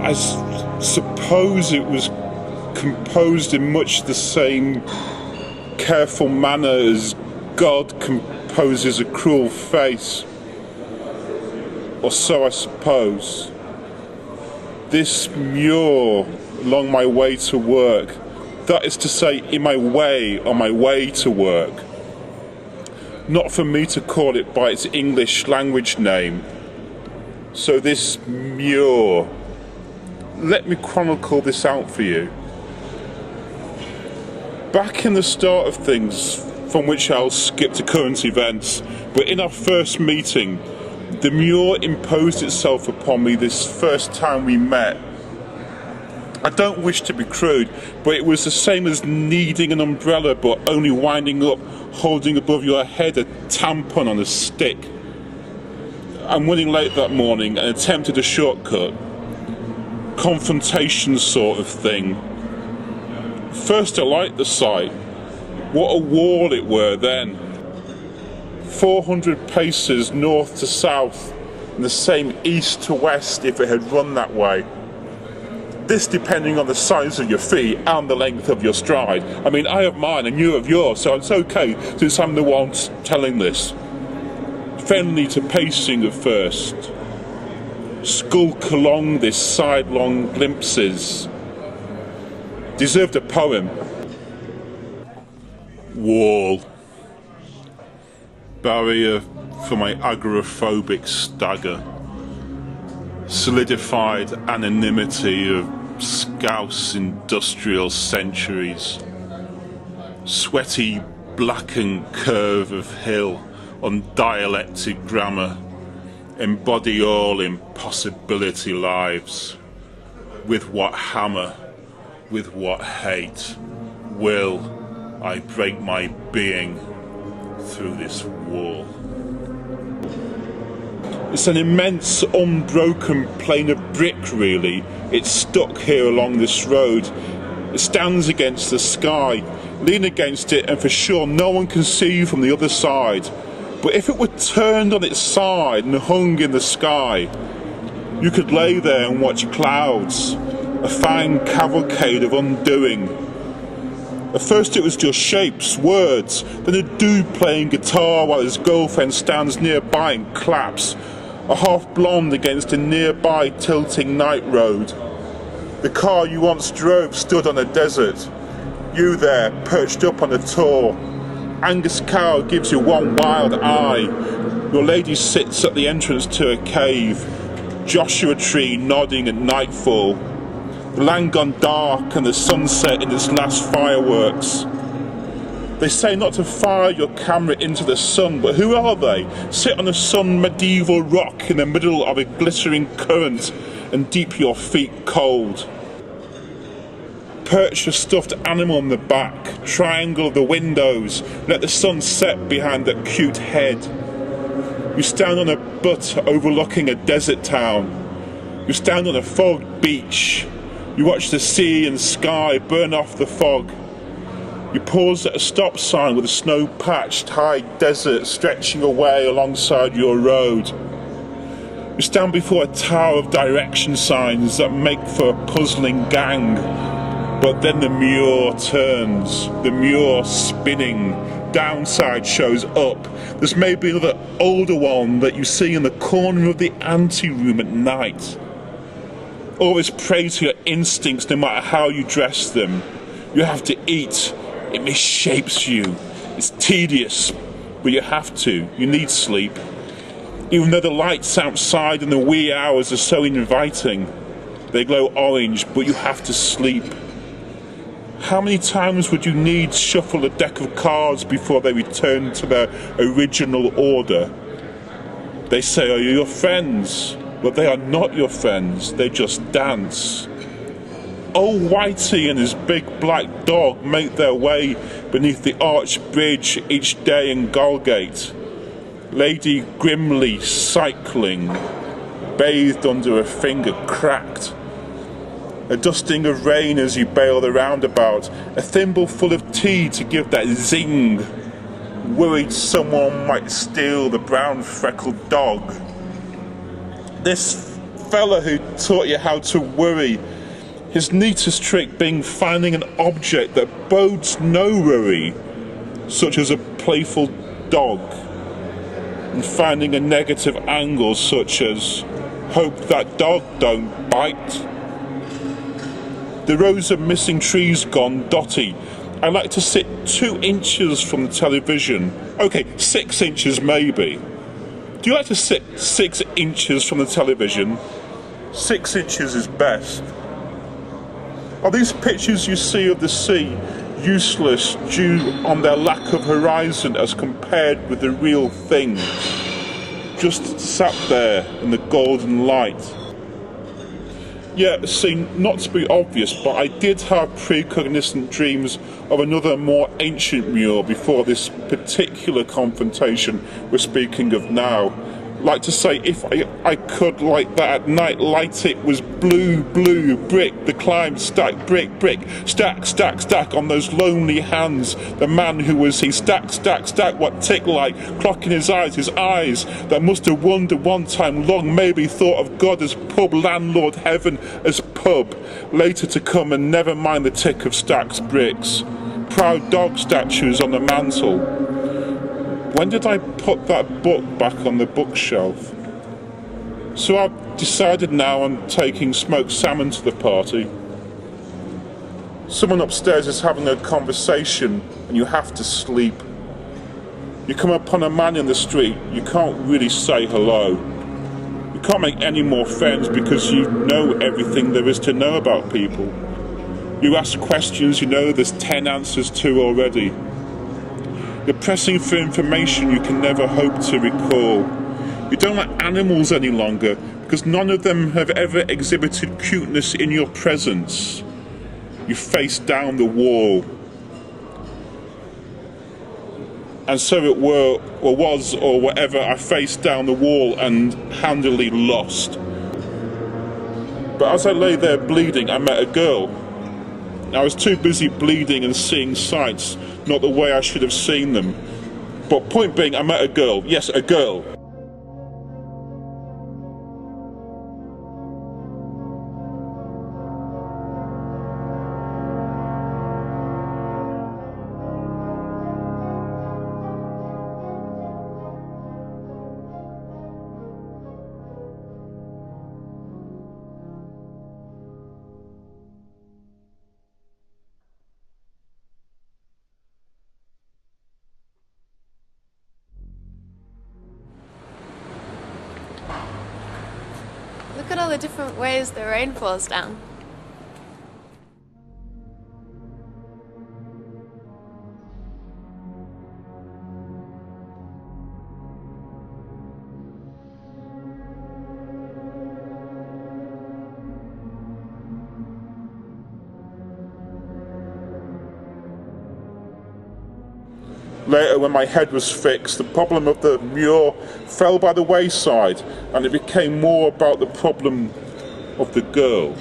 I suppose it was composed in much the same careful manner as God composes a cruel face. Or so I suppose. This Mur along my way to work, that is to say, in my way, on my way to work. Not for me to call it by its English language name. So this Mur, let me chronicle this out for you. Back in the start of things, from which I'll skip to current events, but in our first meeting, the Mur imposed itself upon me this first time we met. I don't wish to be crude, but it was the same as needing an umbrella but only winding up, holding above your head a tampon on a stick. I'm running late that morning and attempted a shortcut. Confrontation sort of thing. First I liked the sight. What a wall it were then. 400 paces north to south, and the same east to west if it had run that way. This depending on the size of your feet and the length of your stride. I mean, I have mine and you have yours, so it's okay since I'm the one telling this. Friendly to pacing at first. Skulk along this sidelong glimpses. Deserved a poem. Wall. Barrier for my agoraphobic stagger. Solidified anonymity of Scouse industrial centuries. Sweaty blackened curve of hill on dialectic grammar. Embody all impossibility lives. With what hammer, with what hate, will I break my being through this wall. It's an immense unbroken plane of brick really. It's stuck here along this road. It stands against the sky. Lean against it and for sure no one can see you from the other side. But if it were turned on its side and hung in the sky, you could lay there and watch clouds, a fine cavalcade of undoing. At first it was just shapes, words, then a dude playing guitar while his girlfriend stands nearby and claps, a half blonde against a nearby tilting night road. The car you once drove stood on a desert, you there perched up on a tor. Angus cow gives you one wild eye, your lady sits at the entrance to a cave, Joshua tree nodding at nightfall. The land gone dark and the sunset in its last fireworks. They say not to fire your camera into the sun, but who are they? Sit on a sun medieval rock in the middle of a glittering current and deep your feet cold. Perch a stuffed animal on the back, triangle the windows, let the sun set behind that cute head. You stand on a butte overlooking a desert town. You stand on a fogged beach. You watch the sea and sky burn off the fog. You pause at a stop sign with a snow-patched high desert stretching away alongside your road. You stand before a tower of direction signs that make for a puzzling gang. But then the Mur turns, the Mur spinning, downside shows up. There's maybe another older one that you see in the corner of the ante-room at night. Always prey to your instincts no matter how you dress them. You have to eat, it misshapes you. It's tedious, but you have to, you need sleep. Even though the lights outside in the wee hours are so inviting, they glow orange, but you have to sleep. How many times would you need shuffle a deck of cards before they return to their original order? They say, are you your friends? But they are not your friends, they just dance. Old Whitey and his big black dog make their way beneath the arched bridge each day in Gallgate. Lady grimly cycling, bathed under a finger cracked. A dusting of rain as you bail the roundabout, a thimble full of tea to give that zing. Worried someone might steal the brown freckled dog. This fella who taught you how to worry. His neatest trick being finding an object that bodes no worry, such as a playful dog, and finding a negative angle such as hope that dog don't bite. The rows of missing trees gone dotty. I like to sit 2 inches from the television. Okay, 6 inches maybe. Do you like to sit 6 inches from the television? 6 inches is best. Are these pictures you see of the sea useless due on their lack of horizon as compared with the real thing? Just sat there in the golden light. Yeah, see, not to be obvious, but I did have precognizant dreams of another more ancient Mur before this particular confrontation we're speaking of now. Like to say, if I could, like that at night, light it was blue, brick, the climb, stack, brick, stack on those lonely hands. The man who was he, stack, what tick like, clock in his eyes that must have wondered one time long, maybe thought of God as pub, landlord, heaven as pub, later to come and never mind the tick of stacks, bricks. Proud dog statues on the mantle. When did I put that book back on the bookshelf? So I've decided now on taking smoked salmon to the party. Someone upstairs is having a conversation and you have to sleep. You come upon a man in the street, you can't really say hello. You can't make any more friends because you know everything there is to know about people. You ask questions you know there's 10 answers to already. You're pressing for information you can never hope to recall. You don't like animals any longer because none of them have ever exhibited cuteness in your presence. You face down the wall. And so it were, or was, or whatever, I faced down the wall and handily lost. But as I lay there bleeding, I met a girl. I was too busy bleeding and seeing sights, not the way I should have seen them. But point being, I met a girl. Yes, a girl. Look at all the different ways the rain falls down. Later, when my head was fixed, the problem of the Mur fell by the wayside, and it became more about the problem of the girl.